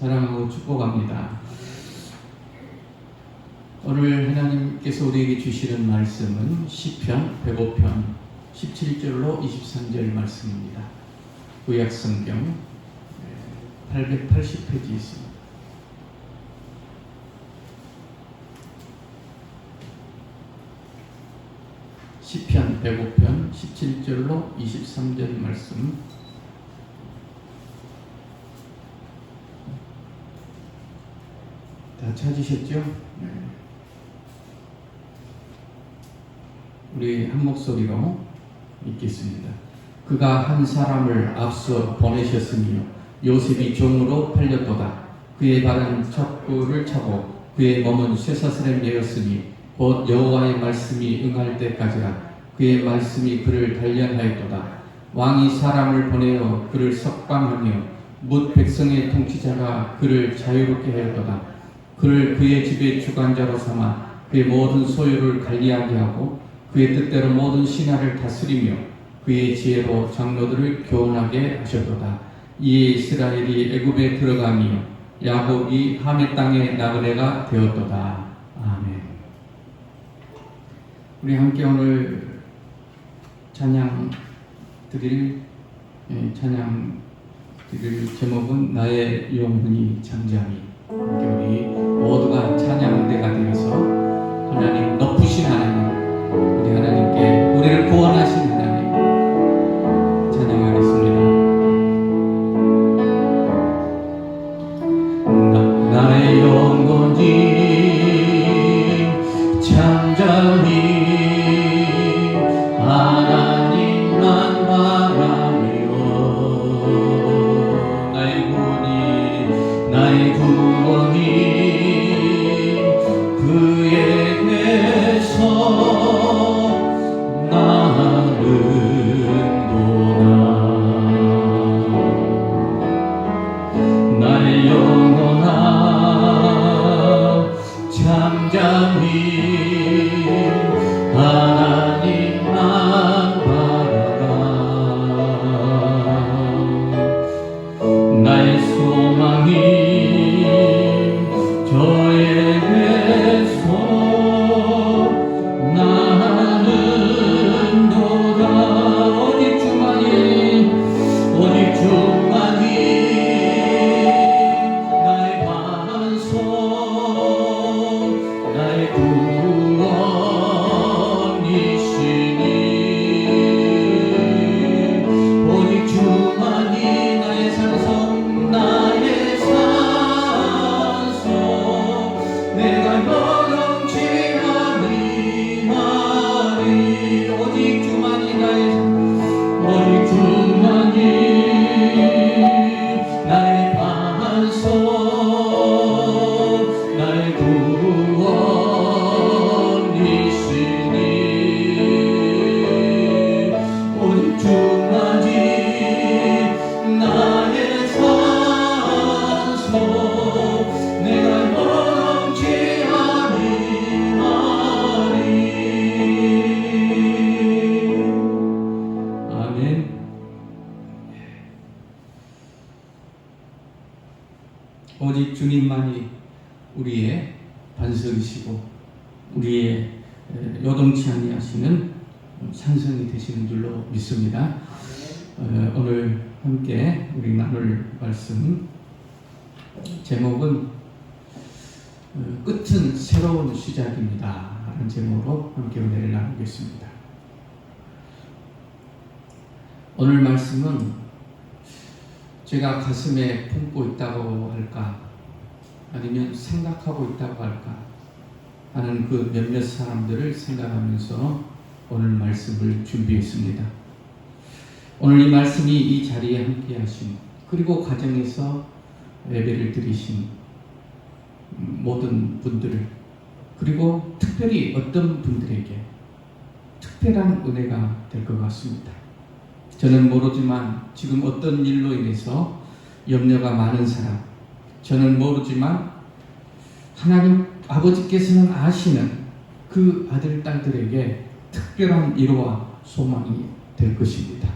사랑하고 축복합니다. 오늘 하나님께서 우리에게 주시는 말씀은 시편 105편 17절로 23절 말씀입니다. 구약성경 880페이지 있습니다. 시편 105편 17절로 23절 말씀. 다 찾으셨죠? 우리 한 목소리로 읽겠습니다. 그가 한 사람을 앞서 보내셨으며 요셉이 종으로 팔렸도다. 그의 발은 첩구를 차고 그의 몸은 쇠사슬에 매였으니 곧 여호와의 말씀이 응할 때까지라. 그의 말씀이 그를 단련하였도다. 왕이 사람을 보내어 그를 석방하며 뭇 백성의 통치자가 그를 자유롭게 하였도다. 그를 그의 집의 주관자로 삼아 그의 모든 소유를 관리하게 하고 그의 뜻대로 모든 신하를 다스리며 그의 지혜로 장로들을 교훈하게 하셨도다. 이에 이스라엘이 애굽에 들어가며 야곱이 함의 땅에 나그네가 되었도다. 아멘. 우리 함께 오늘 찬양 드릴 제목은 나의 영혼이 잠잠히. 함께 우리 모두가 찬양 때가 되어서 하나님 높으신 하나님, 우리 하나님께 우리를 구원하신 하나님 찬양하겠습니다. 나의 영혼이 잠잠히 하나님만 바라며 나의 구원이 그에게서 나는도다. 나의 영혼아 잠잠히 하나님만 바라라. 나의 소망이 저에게서 나는도다. 오직 주만이 나의 반석, 나의 구원이시니. 오직 주만이 나의 산성, 나의 산성. 내가 요동치 아니하리. 오직 주만이 나의 반석, 나의 구원이시니. 오직 주만이 나의 산석, 내가 요동치 아니하리. 아멘. 오직 주님만이 우리의 반석이시고 우리의 요동치 아니하시는 산성이 되시는 줄로 믿습니다. 오늘 함께 우리 나눌 말씀 제목은 끝은 새로운 시작입니다 라는 제목으로 함께 은혜를 나누겠습니다. 오늘 말씀은 제가 가슴에 품고 있다고 할까, 아니면 생각하고 있다고 할까 하는 그 몇몇 사람들을 생각하면서 오늘 말씀을 준비했습니다. 오늘 이 말씀이 이 자리에 함께 하신, 그리고 가정에서 예배를 드리신 모든 분들을, 그리고 특별히 어떤 분들에게 특별한 은혜가 될 것 같습니다. 저는 모르지만 지금 어떤 일로 인해서 염려가 많은 사람, 저는 모르지만 하나님 아버지께서는 아시는 그 아들, 딸들에게 특별한 위로와 소망이 될 것입니다.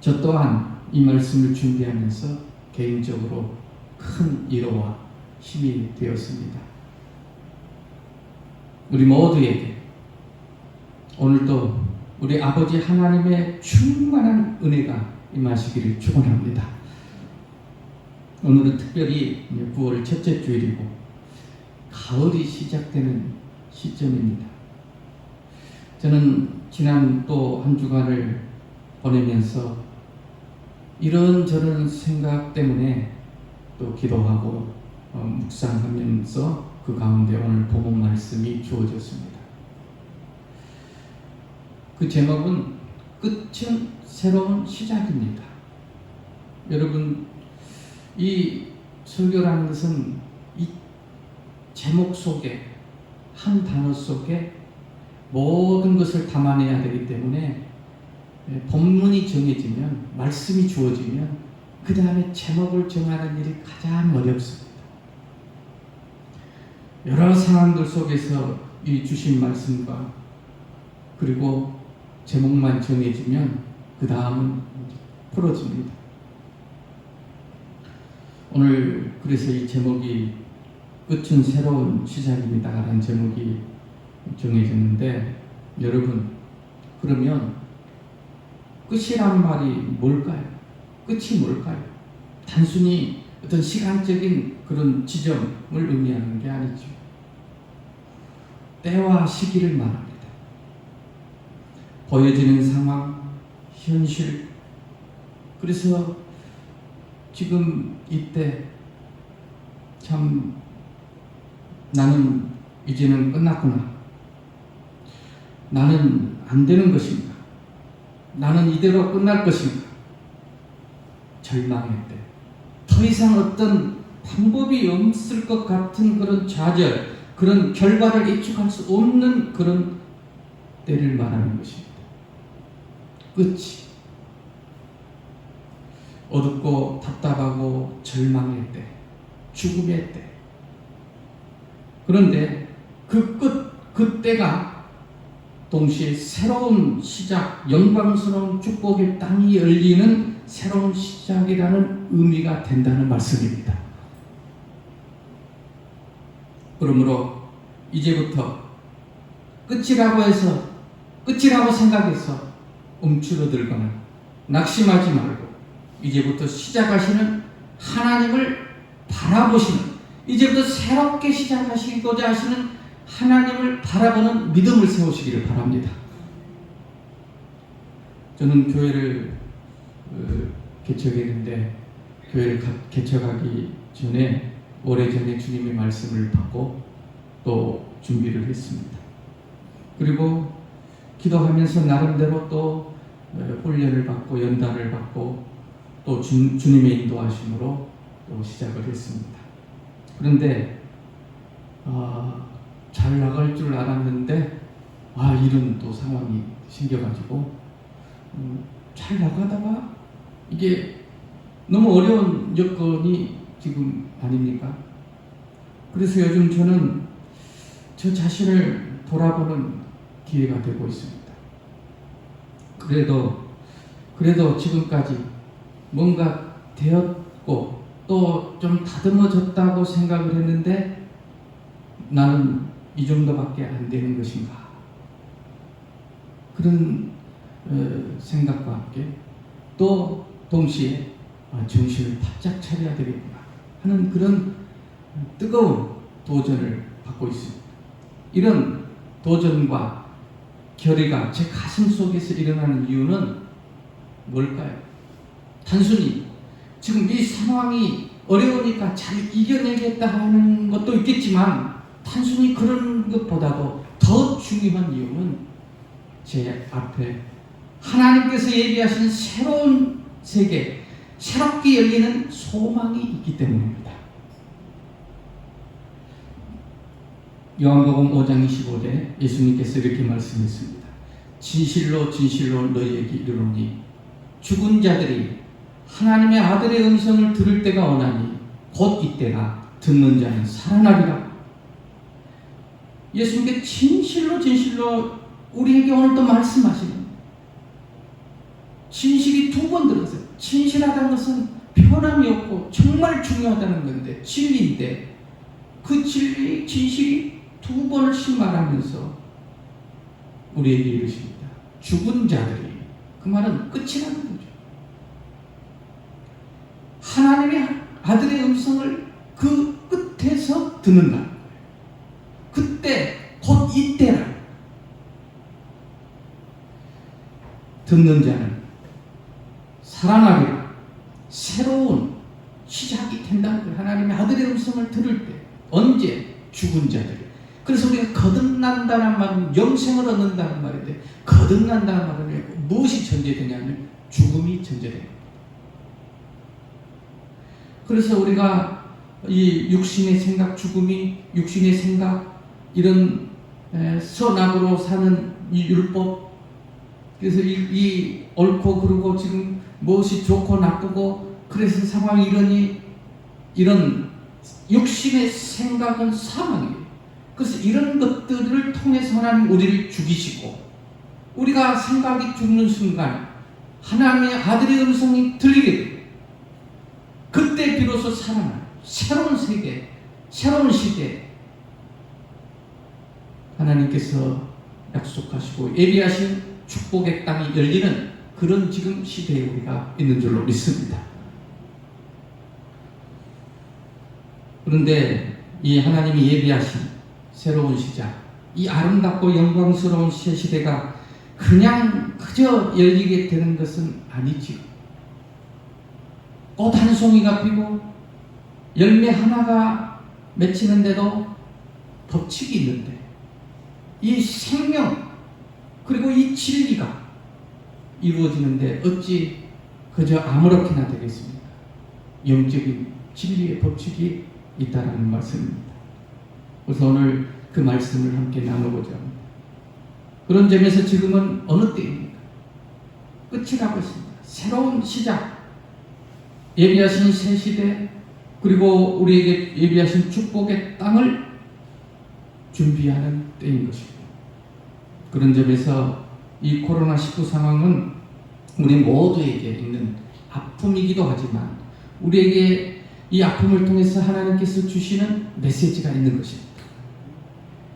저 또한 이 말씀을 준비하면서 개인적으로 큰 위로와 힘이 되었습니다. 우리 모두에게 오늘도 우리 아버지 하나님의 충만한 은혜가 임하시기를 축원합니다. 오늘은 특별히 9월 첫째 주일이고 가을이 시작되는 시점입니다. 저는 지난 또 한 주간을 보내면서 이런저런 생각 때문에 또 기도하고 묵상하면서 그 가운데 오늘 본문 말씀이 주어졌습니다. 그 제목은 끝은 새로운 시작입니다. 여러분, 이 설교라는 것은 이 제목 속에 한 단어 속에 모든 것을 담아내야 되기 때문에 본문이 정해지면, 말씀이 주어지면 그 다음에 제목을 정하는 일이 가장 어렵습니다. 여러 상황들 속에서 이 주신 말씀과 그리고 제목만 정해지면 그 다음은 풀어집니다. 오늘 그래서 이 제목이 끝은 새로운 시작입니다 라는 제목이 정해졌는데, 여러분, 그러면 끝이란 말이 뭘까요? 끝이 뭘까요? 단순히 어떤 시간적인 그런 지점을 의미하는 게 아니죠. 때와 시기를 말합니다. 보여지는 상황, 현실. 그래서 지금 이때 참 나는 이제는 끝났구나. 나는 안 되는 것인가? 나는 이대로 끝날 것인가? 절망의 때, 더 이상 어떤 방법이 없을 것 같은 그런 좌절, 그런 결과를 예측할 수 없는 그런 때를 말하는 것입니다. 끝이 어둡고 답답하고 절망의 때, 죽음의 때. 그런데 그 때가 동시에 새로운 시작, 영광스러운 축복의 땅이 열리는 새로운 시작이라는 의미가 된다는 말씀입니다. 그러므로 이제부터 끝이라고 해서, 끝이라고 생각해서 움츠러들거나 낙심하지 말고 이제부터 시작하시는 하나님을 바라보시는, 이제부터 새롭게 시작하시고자 하시는 하나님을 바라보는 믿음을 세우시기를 바랍니다. 저는 교회를 개척했는데, 교회를 개척하기 전에 오래전에 주님의 말씀을 받고 또 준비를 했습니다. 그리고 기도하면서 나름대로 또 훈련을 받고 연단을 받고 또 주님의 인도하심으로 또 시작을 했습니다. 그런데 잘 나갈 줄 알았는데 이런 또 상황이 생겨가지고 잘 나가다가 이게 너무 어려운 여건이 지금 아닙니까? 그래서 요즘 저는 저 자신을 돌아보는 기회가 되고 있습니다. 그래도 지금까지 뭔가 되었고 또 좀 다듬어졌다고 생각을 했는데 나는 이 정도밖에 안 되는 것인가? 그런 생각과 함께 또 동시에 정신을 바짝 차려야 되겠구나 하는 그런 뜨거운 도전을 받고 있습니다. 이런 도전과 결의가 제 가슴 속에서 일어나는 이유는 뭘까요? 단순히 지금 이 상황이 어려우니까 잘 이겨내겠다 하는 것도 있겠지만, 단순히 그런 것보다도 더 중요한 이유는 제 앞에 하나님께서 예비하신 새로운 세계, 새롭게 열리는 소망이 있기 때문입니다. 요한복음 5장 25절에 예수님께서 이렇게 말씀했습니다. 진실로 진실로 너희에게 이르노니 죽은 자들이 하나님의 아들의 음성을 들을 때가 오나니 곧 이때가 듣는 자는 살아나리라. 예수님께 진실로 진실로 우리에게 오늘 또 말씀하시는, 진실이 두 번 들었어요. 진실하다는 것은 변함이 없고 정말 중요하다는 건데, 진리인데 그 진리, 진실이 두 번씩 말하면서 우리에게 이르십니다. 죽은 자들이, 그 말은 끝이라는 거죠. 하나님의 아들의 음성을 그 끝에서 듣는다. 그때, 곧 이때라. 듣는 자는 살아나리라. 새로운 시작이 된다는 거예요. 하나님의 아들의 음성을 들을 때. 언제? 죽은 자들이. 그래서 우리가 거듭난다는 말은 영생을 얻는다는 말인데, 거듭난다는 말은 무엇이 전제되냐면 죽음이 전제됩니다. 그래서 우리가 이 육신의 생각, 죽음이 육신의 생각, 이런 선악으로 사는 이 율법, 그래서 이 옳고 그르고 지금 무엇이 좋고 나쁘고 그래서 상황이 이러니, 이런 육신의 생각은 사망이에요. 그래서 이런 것들을 통해서 하나님 우리를 죽이시고, 우리가 생각이 죽는 순간 하나님의 아들의 음성이 들리게 돼요. 그때 비로소 살아나요. 새로운 세계, 새로운 시대, 하나님께서 약속하시고 예비하신 축복의 땅이 열리는 그런 지금 시대에 우리가 있는 줄로 믿습니다. 그런데 이 하나님이 예비하신 새로운 시작, 이 아름답고 영광스러운 새 시대가 그냥 그저 열리게 되는 것은 아니지요. 꽃 한 송이가 피고 열매 하나가 맺히는데도 법칙이 있는데, 이 생명 그리고 이 진리가 이루어지는데 어찌 그저 아무렇게나 되겠습니까? 영적인 진리의 법칙이 있다라는 말씀입니다. 그래서 오늘 그 말씀을 함께 나누고자 합니다. 그런 점에서 지금은 어느 때입니까? 끝이라고 했습니다. 새로운 시작, 예비하신 새 시대, 그리고 우리에게 예비하신 축복의 땅을 준비하는 때인 것입니다. 그런 점에서 이 코로나19 상황은 우리 모두에게 있는 아픔이기도 하지만, 우리에게 이 아픔을 통해서 하나님께서 주시는 메시지가 있는 것입니다.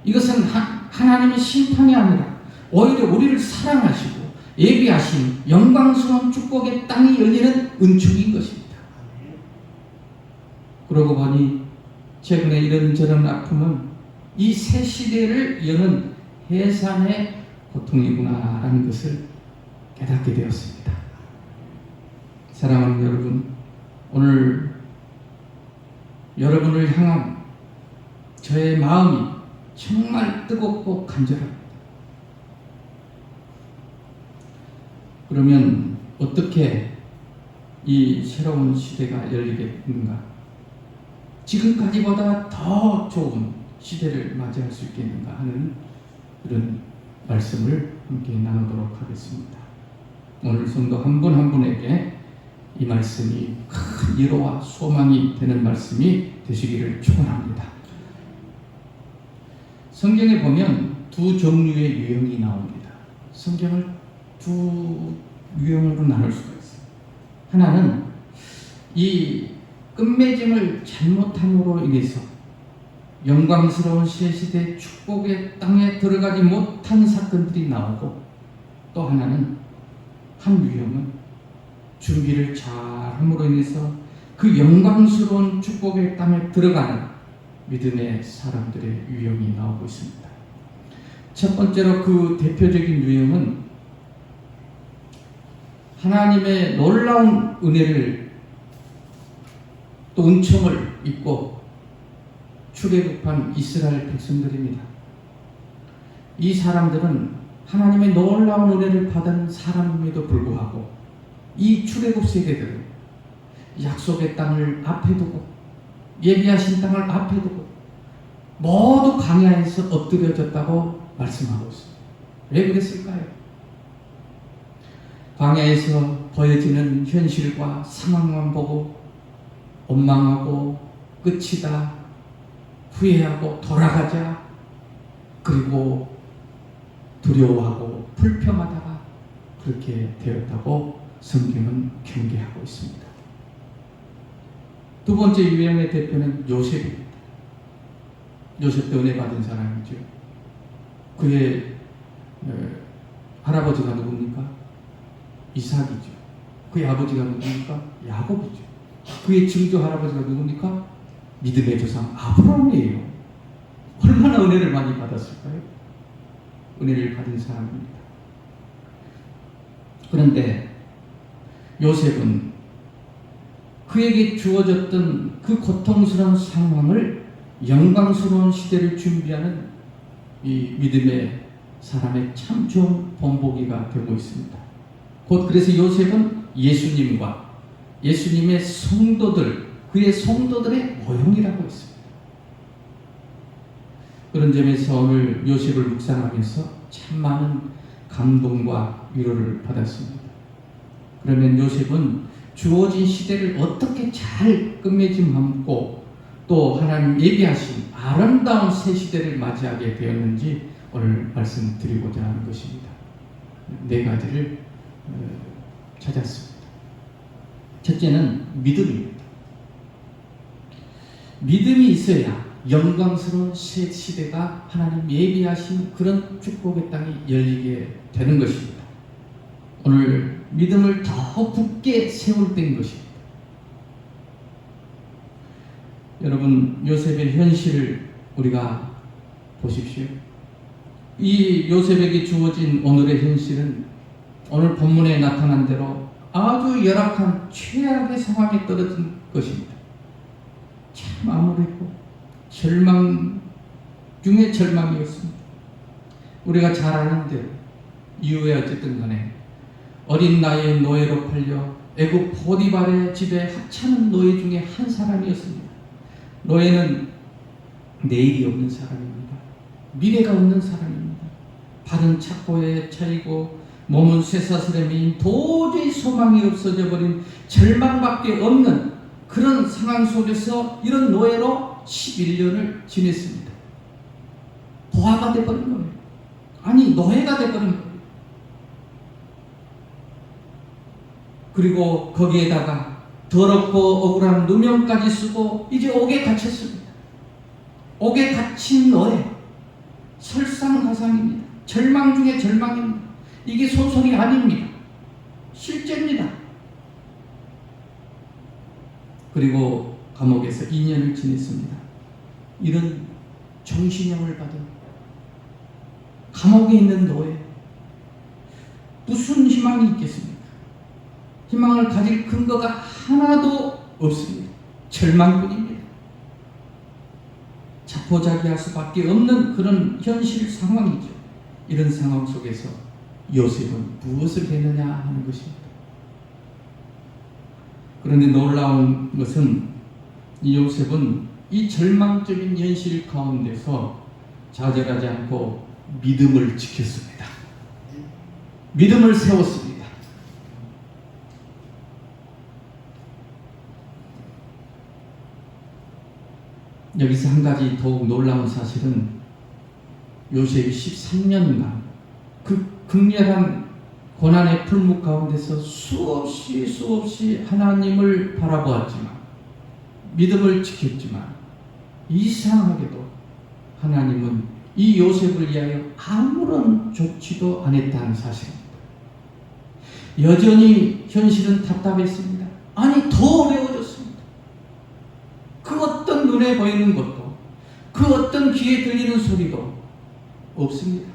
이것은 하나님의 심판이 아니라 오히려 우리를 사랑하시고 예비하신 영광스러운 축복의 땅이 열리는 은총인 것입니다. 그러고 보니 최근에 이런저런 아픔은 이 새 시대를 여는 해산의 고통이구나라는 것을 깨닫게 되었습니다. 사랑하는 여러분, 오늘 여러분을 향한 저의 마음이 정말 뜨겁고 간절합니다. 그러면 어떻게 이 새로운 시대가 열리겠는가? 지금까지보다 더 좋은 시대를 맞이할 수 있겠는가 하는 그런 말씀을 함께 나누도록 하겠습니다. 오늘 성도 한 분 한 분에게 이 말씀이 큰 위로와 소망이 되는 말씀이 되시기를 축원합니다. 성경에 보면 두 종류의 유형이 나옵니다. 성경을 두 유형으로 나눌 수가 있어요. 하나는 이 끝맺음을 잘못함으로 인해서 영광스러운 새시대 축복의 땅에 들어가지 못한 사건들이 나오고, 또 하나는 한 유형은 준비를 잘함으로 인해서 그 영광스러운 축복의 땅에 들어가는 믿음의 사람들의 유형이 나오고 있습니다. 첫 번째로 그 대표적인 유형은 하나님의 놀라운 은혜를 또 은총을 입고 출애굽한 이스라엘 백성들입니다. 이 사람들은 하나님의 놀라운 은혜를 받은 사람임에도 불구하고 이 출애굽 세대들은 약속의 땅을 앞에 두고 예비하신 땅을 앞에 두고 모두 광야에서 엎드려졌다고 말씀하고 있습니다. 왜 그랬을까요? 광야에서 보여지는 현실과 상황만 보고 원망하고 끝이다, 후회하고 돌아가자, 그리고 두려워하고 불평하다가 그렇게 되었다고 성경은 경계하고 있습니다. 두 번째 유형의 대표는 요셉입니다. 요셉도 은혜 받은 사람이죠. 그의 할아버지가 누굽니까? 이삭이죠. 그의 아버지가 누굽니까? 야곱이죠. 그의 증조 할아버지가 누굽니까? 믿음의 조상 아브라함이에요. 얼마나 은혜를 많이 받았을까요? 은혜를 받은 사람입니다. 그런데 요셉은 그에게 주어졌던 그 고통스러운 상황을 영광스러운 시대를 준비하는 이 믿음의 사람의 참 좋은 본보기가 되고 있습니다. 곧 그래서 요셉은 예수님과 예수님의 성도들, 그의 성도들의 모형이라고 했습니다. 그런 점에서 오늘 요셉을 묵상하면서 참 많은 감동과 위로를 받았습니다. 그러면 요셉은 주어진 시대를 어떻게 잘 끝맺음하고 또 하나님 예비하신 아름다운 새 시대를 맞이하게 되었는지 오늘 말씀드리고자 하는 것입니다. 네 가지를 찾았습니다. 첫째는 믿음입니다. 믿음이 있어야 영광스러운 새 시대가 하나님 예비하신 그런 축복의 땅이 열리게 되는 것입니다. 오늘 믿음을 더 굳게 세울 때인 것입니다. 여러분, 요셉의 현실을 우리가 보십시오. 이 요셉에게 주어진 오늘의 현실은 오늘 본문에 나타난 대로 아주 열악한 최악의 상황에 떨어진 것입니다. 참 암울했고 절망 중에 절망이었습니다. 우리가 잘 아는 대로 이후에 어쨌든 간에 어린 나이에 노예로 팔려 애굽 보디발의 집에 하찮은 노예 중에 한 사람이었습니다. 노예는 내일이 없는 사람입니다. 미래가 없는 사람입니다. 발은 착고에 차이고 몸은 쇠사슬에 매인 도저히 소망이 없어져 버린 절망밖에 없는 그런 상황 속에서 이런 노예로 11년을 지냈습니다. 부하가 돼버린 거예요. 아니, 노예가 돼버린 거예요. 그리고 거기에다가 더럽고 억울한 누명까지 쓰고 이제 옥에 갇혔습니다. 옥에 갇힌 노예. 설상가상입니다. 절망 중에 절망입니다. 이게 소설이 아닙니다. 실제입니다. 그리고 감옥에서 2년을 지냈습니다. 이런 정신형을 받은 감옥에 있는 노예. 무슨 희망이 있겠습니까? 희망을 가질 근거가 하나도 없습니다. 절망뿐입니다. 자포자기할 수밖에 없는 그런 현실 상황이죠. 이런 상황 속에서 요셉은 무엇을 했느냐 하는 것입니다. 그런데 놀라운 것은 이 요셉은 이 절망적인 현실 가운데서 좌절하지 않고 믿음을 지켰습니다. 믿음을 세웠습니다. 여기서 한 가지 더욱 놀라운 사실은 요셉이 13년간 그 극렬한 고난의 풀무 가운데서 수없이 하나님을 바라보았지만 믿음을 지켰지만 이상하게도 하나님은 이 요셉을 위하여 아무런 조치도 안 했다는 사실입니다. 여전히 현실은 답답했습니다. 아니, 더 어려워졌습니다. 그 어떤 눈에 보이는 것도 그 어떤 귀에 들리는 소리도 없습니다.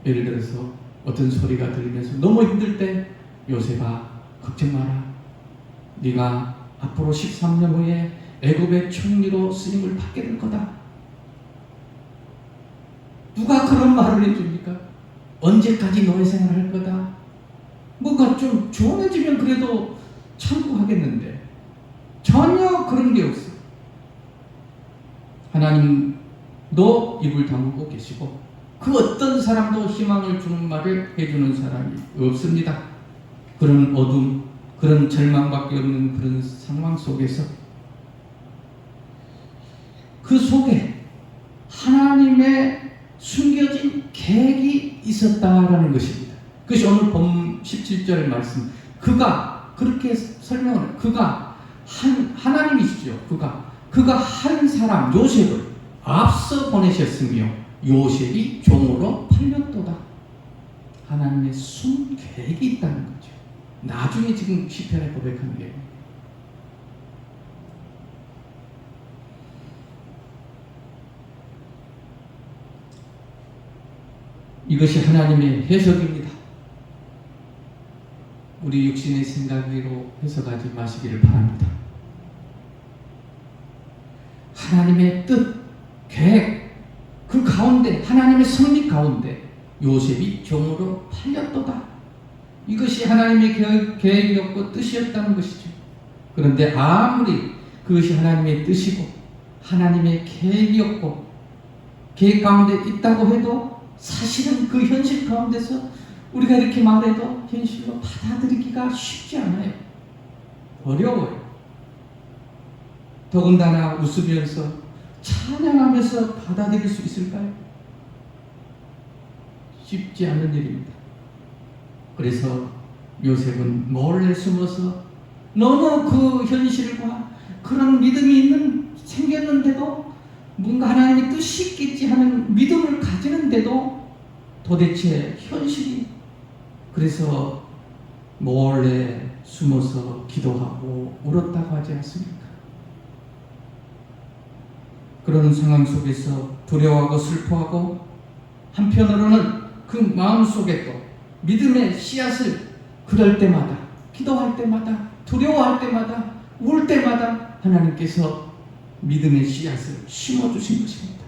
예를 들어서 어떤 소리가 들리면서 너무 힘들 때 요셉아, 걱정 마라. 네가 앞으로 13년 후에 애굽의 총리로 쓰임을 받게 될 거다. 누가 그런 말을 해줍니까? 언제까지 노예 생활을 할 거다. 뭔가 좀 조용해지면 그래도 참고하겠는데 전혀 그런 게 없어요. 하나님도 입을 다물고 계시고 그 어떤 사람도 희망을 주는 말을 해주는 사람이 없습니다. 그런 어둠, 그런 절망밖에 없는 그런 상황 속에서 그 속에 하나님의 숨겨진 계획이 있었다라는 것입니다. 그것이 오늘 본 17절 말씀. 그가 그렇게 설명을, 그가 하나님이시죠. 그가 한 사람 요셉을 앞서 보내셨으며 요셉이 종으로 팔렸도다. 하나님의 숨 계획이 있다는 거죠. 나중에 지금 시편에 고백하는 게 이것이 하나님의 해석입니다. 우리 육신의 생각으로 해석하지 마시기를 바랍니다. 하나님의 뜻, 계획, 그 가운데 하나님의 섭리 가운데 요셉이 종으로 팔렸도다. 이것이 하나님의 계획이었고 뜻이었다는 것이죠. 그런데 아무리 그것이 하나님의 뜻이고 하나님의 계획이었고 계획 가운데 있다고 해도 사실은 그 현실 가운데서 우리가 이렇게 말해도 현실로 받아들이기가 쉽지 않아요. 어려워요. 더군다나 웃으면서 찬양하면서 받아들일 수 있을까요? 쉽지 않은 일입니다. 그래서 요셉은 몰래 숨어서 너무 그 현실과 그런 믿음이 생겼는데도 뭔가 하나님의 뜻이 있겠지 하는 믿음을 가지는데도 도대체 현실이 그래서 몰래 숨어서 기도하고 울었다고 하지 않습니까? 그런 상황 속에서 두려워하고 슬퍼하고 한편으로는 그 마음속에 또 믿음의 씨앗을 그럴 때마다 기도할 때마다 두려워할 때마다 울 때마다 하나님께서 믿음의 씨앗을 심어주신 것입니다.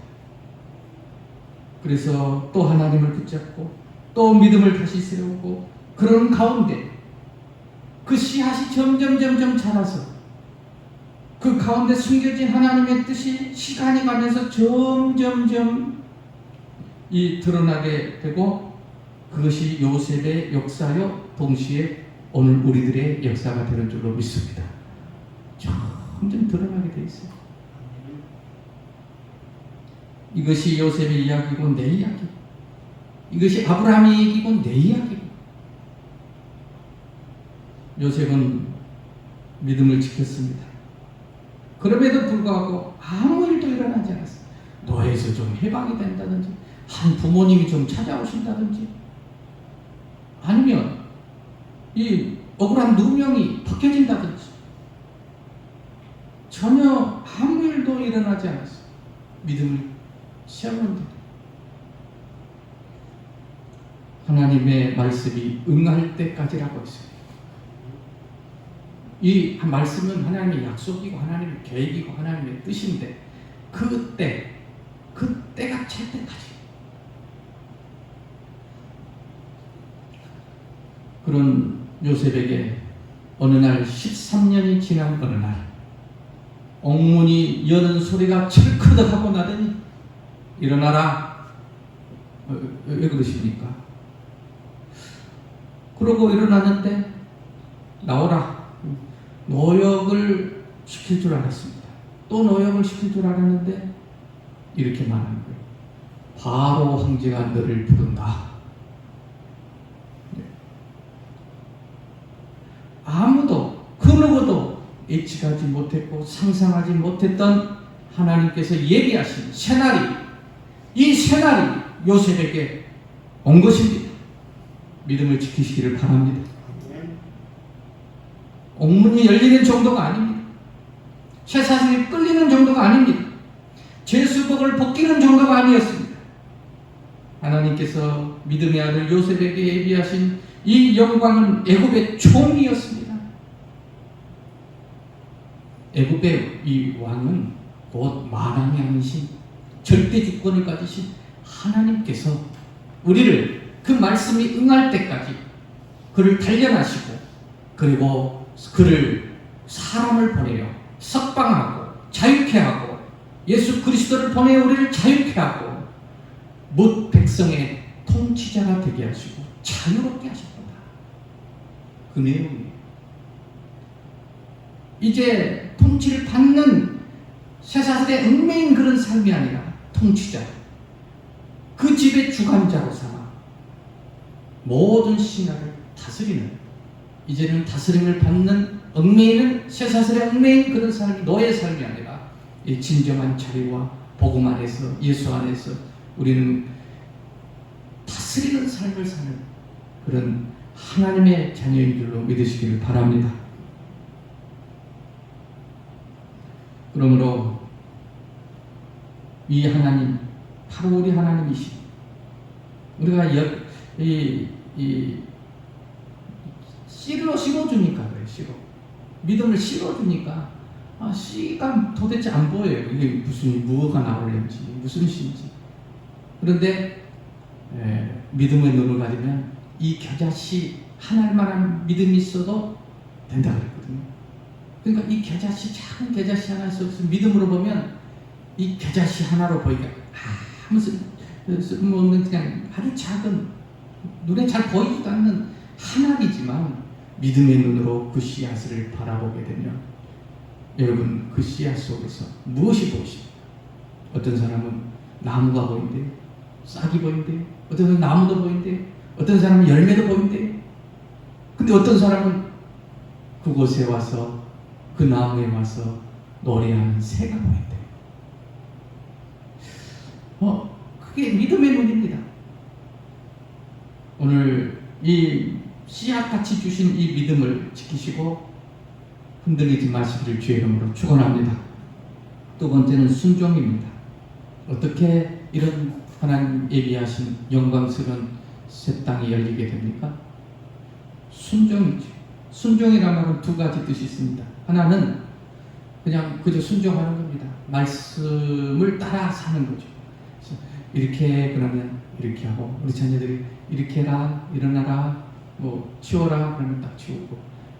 그래서 또 하나님을 붙잡고 또 믿음을 다시 세우고 그런 가운데 그 씨앗이 점점 자라서 그 가운데 숨겨진 하나님의 뜻이 시간이 가면서 점점 드러나게 되고 그것이 요셉의 역사요 동시에 오늘 우리들의 역사가 되는 줄로 믿습니다. 점점 드러나게 되어 있어요. 이것이 요셉의 이야기고 내 이야기, 이것이 아브라함의 얘기고 내 이야기고. 요셉은 믿음을 지켰습니다. 그럼에도 불구하고 아무 일도 일어나지 않았어요. 노예에서 좀 해방이 된다든지 한 부모님이 좀 찾아오신다든지 아니면 이 억울한 누명이 벗겨진다든지 전혀 아무 일도 일어나지 않았어요. 믿음을 세웠는데 하나님의 말씀이 응할 때까지라고 했어요. 이 말씀은 하나님의 약속이고 하나님의 계획이고 하나님의 뜻인데 그때가 찰 때까지 그런 요셉에게 어느 날 13년이 지난 어느 날 옥문이 여는 소리가 철커덕하고 나더니 일어나라. 왜 그러십니까? 그러고 일어났는데 나오라. 노역을 시킬 줄 알았습니다. 또 노역을 시킬 줄 알았는데 이렇게 말하는 거예요. 바로 황제가 너를 부른다. 아무도 그 누구도 예측하지 못했고 상상하지 못했던 하나님께서 예비하신 새날이, 이 새날이 요셉에게 온 것입니다. 믿음을 지키시기를 바랍니다. 옥문이 열리는 정도가 아닙니다. 쇠사슬이 끌리는 정도가 아닙니다. 죄수복을 벗기는 정도가 아니었습니다. 하나님께서 믿음의 아들 요셉에게 예비하신 이 영광은 애굽의 총이었습니다. 애굽의 이 왕은 곧 만왕의 왕이신 절대 주권을 가지신 하나님께서 우리를 그 말씀이 응할 때까지 그를 단련하시고 그리고 그를 사람을 보내어 석방하고 자유케 하고 예수 그리스도를 보내어 우리를 자유케 하고 뭇 백성의 통치자가 되게 하시고 자유롭게 하셨다. 그 내용이에요. 이제 통치를 받는 쇠사슬의 얽매인 그런 삶이 아니라 통치자, 그 집의 주관자로 삼아 모든 신하를 다스리는 이제는 다스림을 받는 얽매이는 쇠사슬에 얽매인 그런 삶이 너의 삶이 아니라 이 진정한 자유와 복음 안에서 예수 안에서 우리는 다스리는 삶을 사는 그런 하나님의 자녀인 줄로 믿으시기를 바랍니다. 그러므로 이 하나님 바로 우리 하나님이시. 우리가 씨로 실어주니까 그래. 믿음을 실어주니까 씨가 도대체 안 보여요. 이게 무엇가 나오려는지 무슨 씨인지. 그런데 믿음의 눈을 가지면 이 겨자씨 하나만한 믿음이 있어도 된다 그랬거든요. 그러니까 이 겨자씨, 작은 겨자씨 하나 있어서 믿음으로 보면 이 겨자씨 하나로 보이가 아무 쓸모없는 그냥 아주 작은 눈에 잘 보이지도 않는 하나이지만 믿음의 눈으로 그 씨앗을 바라보게 되면 여러분 그 씨앗 속에서 무엇이 보이십니까? 어떤 사람은 나무가 보인대, 싹이 보인대, 어떤 사람은 나무도 보인대, 어떤 사람은 열매도 보인대. 근데 어떤 사람은 그곳에 와서 그 나무에 와서 노래하는 새가 보인대. 그게 믿음의 눈입니다. 오늘 이 씨앗같이 주신 이 믿음을 지키시고 흔들리지 마시기를 주의 이름으로 축원합니다. 두 번째는 순종입니다. 어떻게 이런 하나님 예비하신 영광스러운 새 땅이 열리게 됩니까? 순종이죠. 순종이라는 말은 두 가지 뜻이 있습니다. 하나는 그냥 그저 순종하는 겁니다. 말씀을 따라 사는 거죠. 이렇게 그러면 이렇게 하고 우리 자녀들이 이렇게 해라, 일어나라, 뭐 치워라 그러면 딱 치우고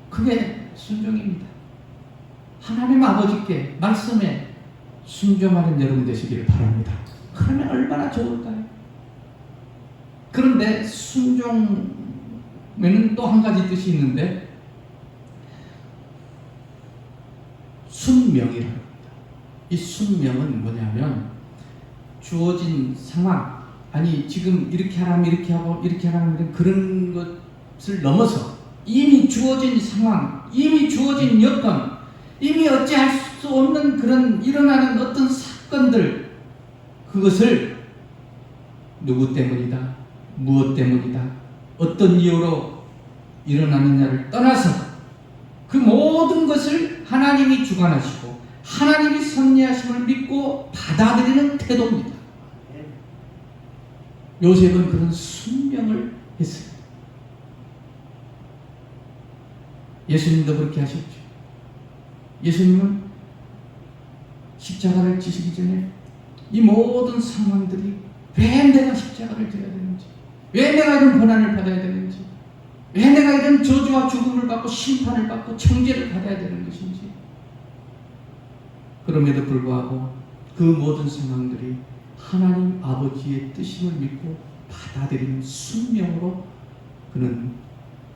그게 순종입니다. 하나님 아버지께 말씀에 순종하는 여러분 되시기를 바랍니다. 그러면 얼마나 좋을까요? 그런데 순종에는 또 한 가지 뜻이 있는데 순명이라고 합니다. 이 순명은 뭐냐면 주어진 상황, 아니 지금 이렇게 하라면 이렇게 하고 이렇게 하라면 그런 것을 넘어서 이미 주어진 상황, 이미 주어진 여건, 이미 어찌할 수 없는 그런 일어나는 어떤 사건들, 그것을 누구 때문이다, 무엇 때문이다, 어떤 이유로 일어나느냐를 떠나서 그 모든 것을 하나님이 주관하시고 하나님이 섭리하심을 믿고 받아들이는 태도입니다. 요셉은 그런 순명을 했습니다. 예수님도 그렇게 하셨죠. 예수님은 십자가를 지시기 전에 이 모든 상황들이 왜 내가 십자가를 져야 되는지, 왜 내가 이런 고난을 받아야 되는지, 왜 내가 이런 저주와 죽음을 받고 심판을 받고 정죄를 받아야 되는 것인지, 그럼에도 불구하고 그 모든 상황들이 하나님 아버지의 뜻임을 믿고 받아들이는 순명으로 그는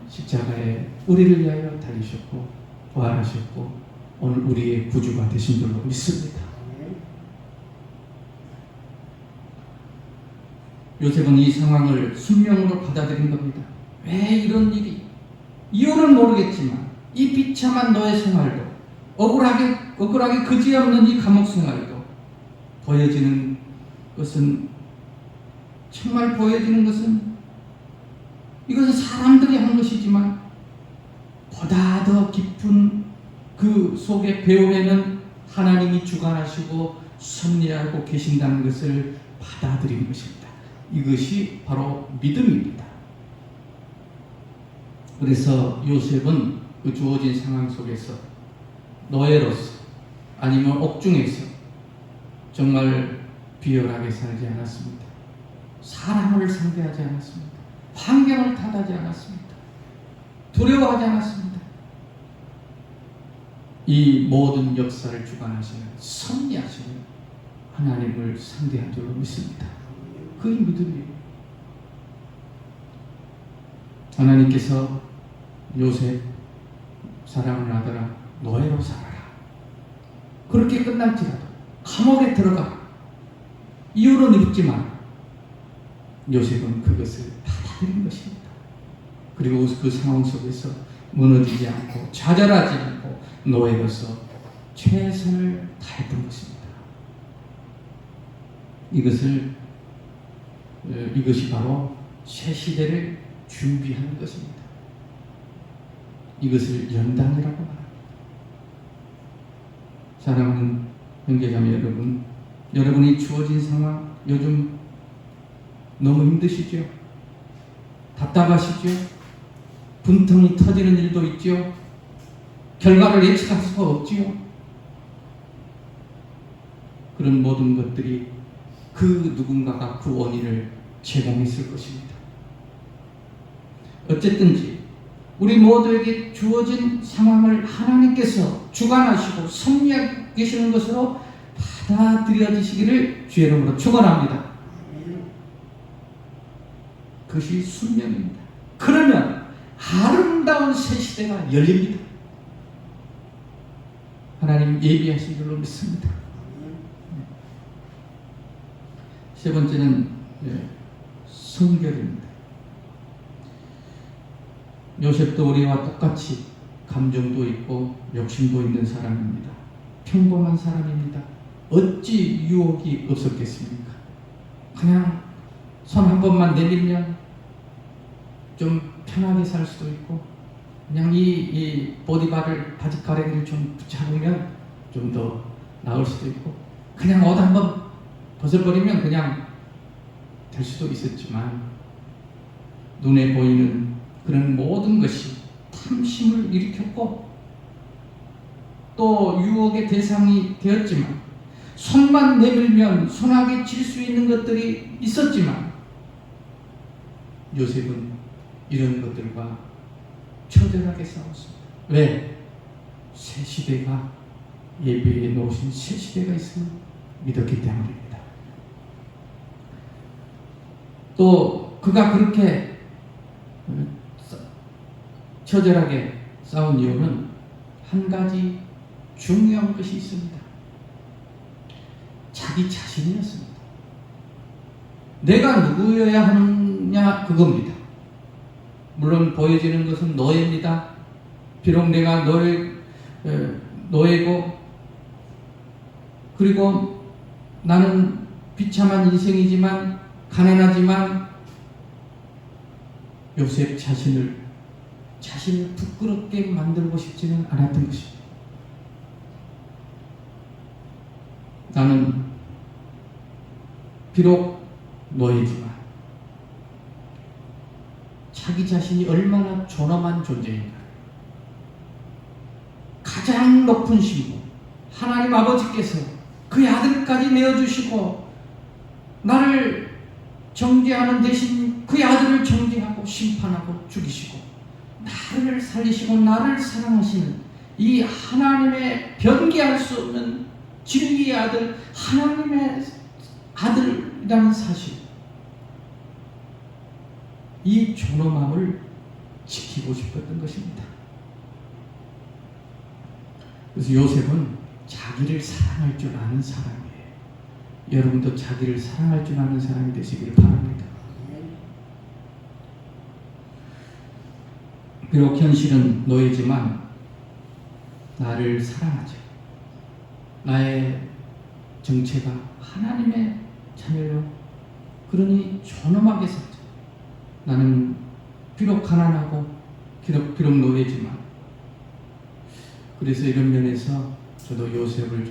십자가에 우리를 위하여 달리셨고 부활하셨고 오늘 우리의 구주가 되신 줄로 믿습니다. 요셉은 이 상황을 순명으로 받아들인 겁니다. 왜 이런 일이, 이유는 모르겠지만 이 비참한 너의 생활도 억울하게 그지없는 이 감옥 생활도 보여지는 것은, 정말 보여지는 것은 이것은 사람들이 한 것이지만 보다 더 깊은 그 속의 배움에는 하나님이 주관하시고 섭리하고 계신다는 것을 받아들이는 것입니다. 이것이 바로 믿음입니다. 그래서 요셉은 그 주어진 상황 속에서 노예로서 아니면 옥중에서 정말 비열하게 살지 않았습니다. 사람을 상대하지 않았습니다. 환경을 탓하지 않았습니다. 두려워하지 않았습니다. 이 모든 역사를 주관하시는 섭리하시는 하나님을 상대한 줄로 믿습니다. 그게 믿음이에요. 하나님께서 요셉 사랑하는 아들아 노예로 살아라. 그렇게 끝날지라도 감옥에 들어가 이유는 묻지만 요셉은 그것을 받아들인 것입니다. 그리고 그 상황 속에서 무너지지 않고 좌절하지 않고 노예로서 최선을 다했던 것입니다. 이것이 바로 새 시대를 준비하는 것입니다. 이것을 연단이라고 말합니다. 사랑하는 형제자매 여러분, 여러분이 주어진 상황 요즘 너무 힘드시죠? 답답하시죠? 분통이 터지는 일도 있죠? 결과를 예측할 수가 없지요? 그런 모든 것들이 그 누군가가 그 원인을 제공했을 것입니다. 어쨌든지 우리 모두에게 주어진 상황을 하나님께서 주관하시고 섭리하고 계시는 것으로 받아들여지시기를 주의 이름으로 축원합니다. 그것이 순명입니다. 그러면 아름다운 새 시대가 열립니다. 하나님 예비하신 줄로 믿습니다. 세 번째는 성결입니다. 요셉도 우리와 똑같이 감정도 있고 욕심도 있는 사람입니다. 평범한 사람입니다. 어찌 유혹이 없었겠습니까? 그냥 손 한 번만 내밀면 좀 편하게 살 수도 있고, 그냥 이 보디바를 바지가랑이를 좀 붙잡으면 좀 더 나을 수도 있고, 그냥 옷 한 번 벗어버리면 그냥 될 수도 있었지만, 눈에 보이는 그런 모든 것이 탐심을 일으켰고 또 유혹의 대상이 되었지만, 손만 내밀면 손아귀 칠 수 있는 것들이 있었지만, 요셉은 이런 것들과 처절하게 싸웠습니다. 왜? 새 시대가 예비해 놓으신 새 시대가 있음을 믿었기 때문입니다. 또 그가 그렇게 처절하게 싸운 이유는 한 가지 중요한 것이 있습니다. 자기 자신이었습니다. 내가 누구여야 하느냐 그겁니다. 물론 보여지는 것은 노예입니다. 비록 내가 노예고 그리고 나는 비참한 인생이지만 가난하지만 요셉 자신을 부끄럽게 만들고 싶지는 않았던 것입니다. 나는 비록 노예지만 자기 자신이 얼마나 존엄한 존재인가. 가장 높은 신분, 하나님 아버지께서 그의 아들까지 내어주시고 나를 정죄하는 대신 그의 아들을 정죄하고 심판하고 죽이시고 나를 살리시고 나를 사랑하시는 이 하나님의 변개할 수 없는 진리의 아들, 하나님의 아들이라는 사실, 이 존엄함을 지키고 싶었던 것입니다. 그래서 요셉은 자기를 사랑할 줄 아는 사람이에요. 여러분도 자기를 사랑할 줄 아는 사람이 되시길 바랍니다. 비록 현실은 노예지만 나를 사랑하죠. 나의 정체가 하나님의 자녀요. 그러니 존엄하게 살죠. 나는 비록 가난하고 비록 노예지만, 그래서 이런 면에서 저도 요셉을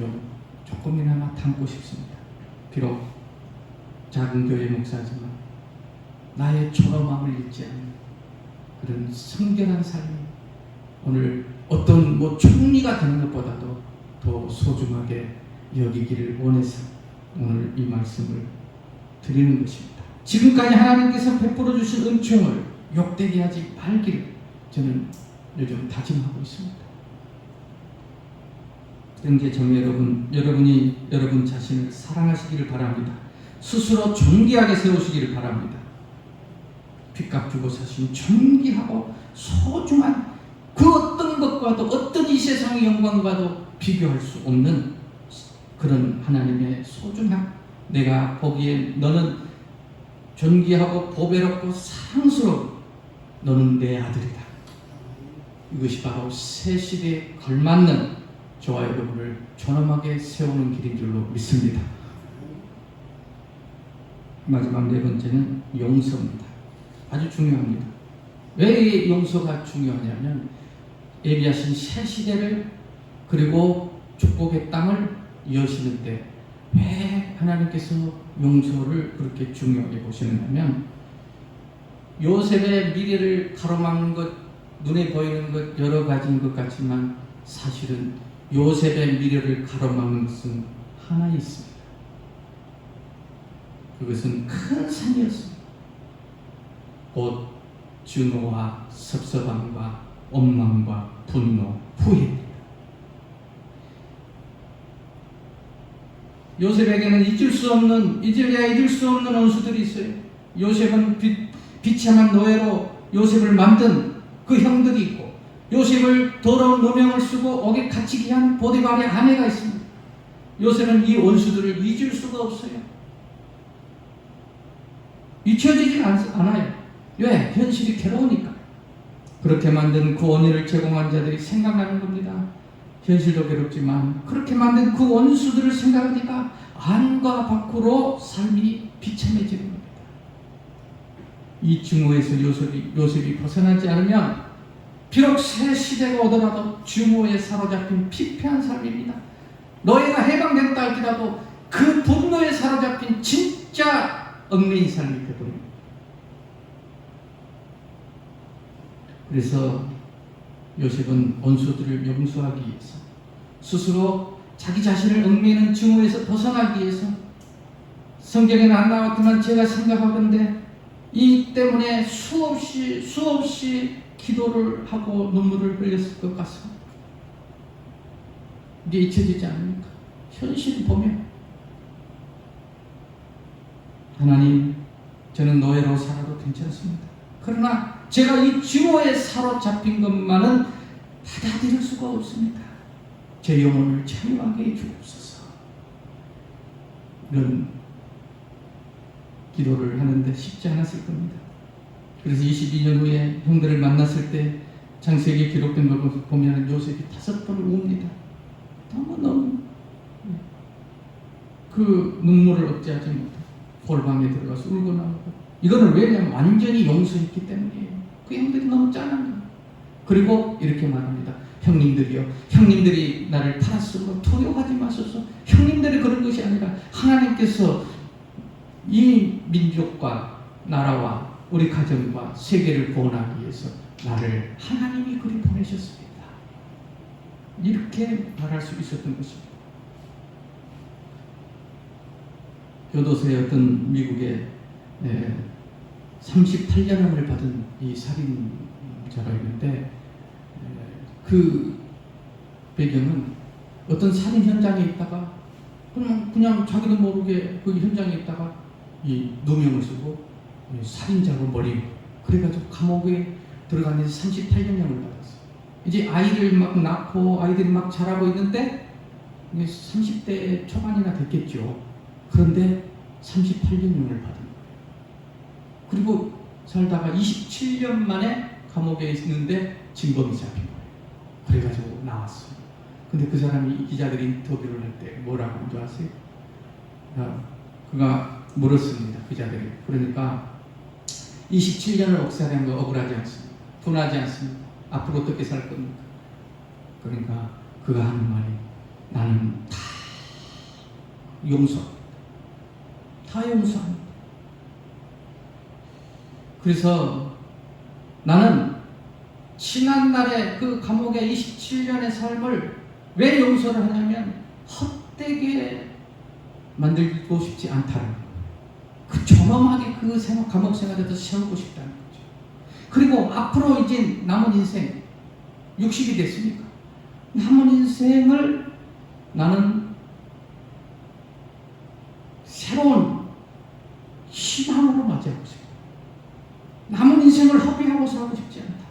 조금이나마 닮고 싶습니다. 비록 작은 교회 목사지만 나의 존엄함을 잊지 않는 그런 성결한 삶이 오늘 어떤 총리가 되는 것보다도 더 소중하게 여기기를 원해서 오늘 이 말씀을 드리는 것입니다. 지금까지 하나님께서 베풀어 주신 은총을 욕되게 하지 말기를 저는 요즘 다짐하고 있습니다. 형제자매 여러분, 여러분이 여러분 자신을 사랑하시기를 바랍니다. 스스로 존귀하게 세우시기를 바랍니다. 빚값 주고 사신 존귀하고 소중한 그 어떤 것과도, 어떤 이 세상의 영광과도 비교할 수 없는 그런 하나님의 소중함, 내가 보기에 너는 존귀하고 보배롭고 사랑스러운, 너는 내 아들이다. 이것이 바로 새 시대에 걸맞는 저와 여러분을 존엄하게 세우는 길인 줄로 믿습니다. 마지막 네 번째는 용서입니다. 아주 중요합니다. 왜 용서가 중요하냐면 예비하신 새 시대를 그리고 축복의 땅을 여시는데 왜 하나님께서 용서를 그렇게 중요하게 보시느냐면 요셉의 미래를 가로막는 것, 눈에 보이는 것 여러 가지인 것 같지만 사실은 요셉의 미래를 가로막는 것은 하나 있습니다. 그것은 큰 산이었습니다. 곧 증오와 섭섭함과 원망과 분노, 후회입니다. 요셉에게는 잊을 수 없는 원수들이 있어요. 요셉은 비참한 노예로 요셉을 만든 그 형들이 있고, 요셉을 더러운 누명을 쓰고 옥에 갇히게 한 보디발의 아내가 있습니다. 요셉은 이 원수들을 잊을 수가 없어요. 잊혀지지 않아요. 왜? 현실이 괴로우니까. 그렇게 만든 그 원인을 제공한 자들이 생각나는 겁니다. 현실도 괴롭지만 그렇게 만든 그 원수들을 생각하니까 안과 밖으로 삶이 비참해지는 겁니다. 이 증오에서 요셉이 벗어나지 않으면 비록 새 시대가 오더라도 증오에 사로잡힌 피폐한 삶입니다. 너희가 해방된다 할지라도 그 분노에 사로잡힌 진짜 얽매인 삶이 되버립니다. 그래서 요셉은 원수들을 용서하기 위해서 스스로 자기 자신을 얽매이는 증오에서 벗어나기 위해서 성경에는 안 나왔지만 제가 생각하건대 이 때문에 수없이 기도를 하고 눈물을 흘렸을 것 같습니다. 이게 잊혀지지 않습니까? 현실을 보면 하나님, 저는 노예로 살아도 괜찮습니다. 그러나 제가 이 증오에 사로잡힌 것만은 받아들일 수가 없습니다. 제 영혼을 자유하게 해주옵소서. 이런 기도를 하는데 쉽지 않았을 겁니다. 그래서 22년 후에 형들을 만났을 때 창세기에 기록된 걸 보면 요셉이 5번을 웁니다. 너무너무 그 눈물을 억제하지 못해 골방에 들어가서 울고 나오고, 이거는 왜냐하면 완전히 용서했기 때문이에요. 그 형들이 너무 짠합니다. 그리고 이렇게 말합니다. 형님들이 나를 팔았으므로 두려워하지 마소서. 형님들이 그런 것이 아니라 하나님께서 이 민족과 나라와 우리 가정과 세계를 구원하기 위해서 나를 하나님이 그리 보내셨습니다. 이렇게 말할 수 있었던 것입니다. 교도소의 어떤 미국의 38년형을 받은 이 살인자가 있는데, 그 배경은 어떤 살인 현장에 있다가 그냥 자기도 모르게 그 현장에 있다가 이 누명을 쓰고 살인자로 몰리고, 그래가지고 감옥에 들어갔는데 38년형을 받았어요. 이제 아이를 막 낳고 아이들이 막 자라고 있는데 30대 초반이나 됐겠죠. 그런데 38년형을 받은 거예요. 그리고 살다가 27년 만에 감옥에 있는데 진범이 잡힌 거예요. 그래가지고 나왔어요. 근데 그 사람이 기자들이 인터뷰를 할 때 뭐라고 한 줄 아세요? 그가 물었습니다. 기자들이. 그러니까 27년을 억살한 거 억울하지 않습니다. 분하지 않습니다. 앞으로 어떻게 살 겁니까? 그러니까 그가 하는 말이, 나는 다 용서합니다. 그래서 나는 지난날의 그 감옥의 27년의 삶을 왜 용서를 하냐면 헛되게 만들고 싶지 않다는 거예요. 그 존엄하게 그 감옥 생활에도 세우고 싶다는 거죠. 그리고 앞으로 이제 남은 인생 60이 됐으니까 남은 인생을 나는 새로운 희망으로 맞이하고 싶어요. 남은 인생을 허비하고 살고 싶지 않다.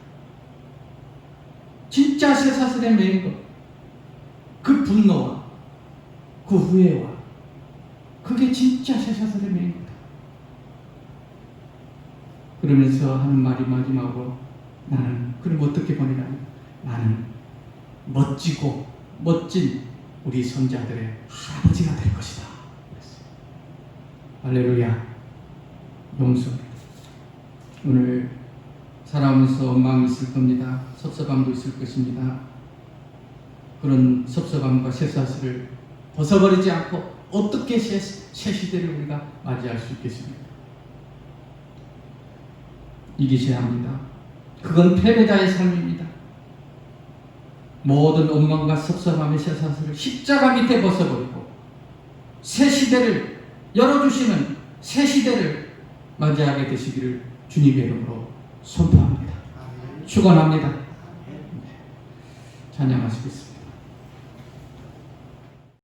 진짜 쇠사슬에 매인 것, 그 분노와 그 후회와 그게 진짜 쇠사슬에 매인 거다. 그러면서 하는 말이 마지막으로, 나는 그럼 어떻게 보내냐면 나는 멋지고 멋진 우리 손자들의 할아버지가 될 것이다. 할렐루야. 용서입니다. 오늘 살아오면서 원망이 있을 겁니다. 섭섭함도 있을 것입니다. 그런 섭섭함과 쇠사슬을 벗어버리지 않고 어떻게 새 시대를 우리가 맞이할 수 있겠습니까? 이기셔야 합니다. 그건 패배자의 삶입니다. 모든 원망과 섭섭함의 쇠사슬을 십자가 밑에 벗어버리고 새 시대를 열어주시는 새 시대를 맞이하게 되시기를 주님의 이름으로 선포합니다. 축원합니다. 찬양하시겠습니다.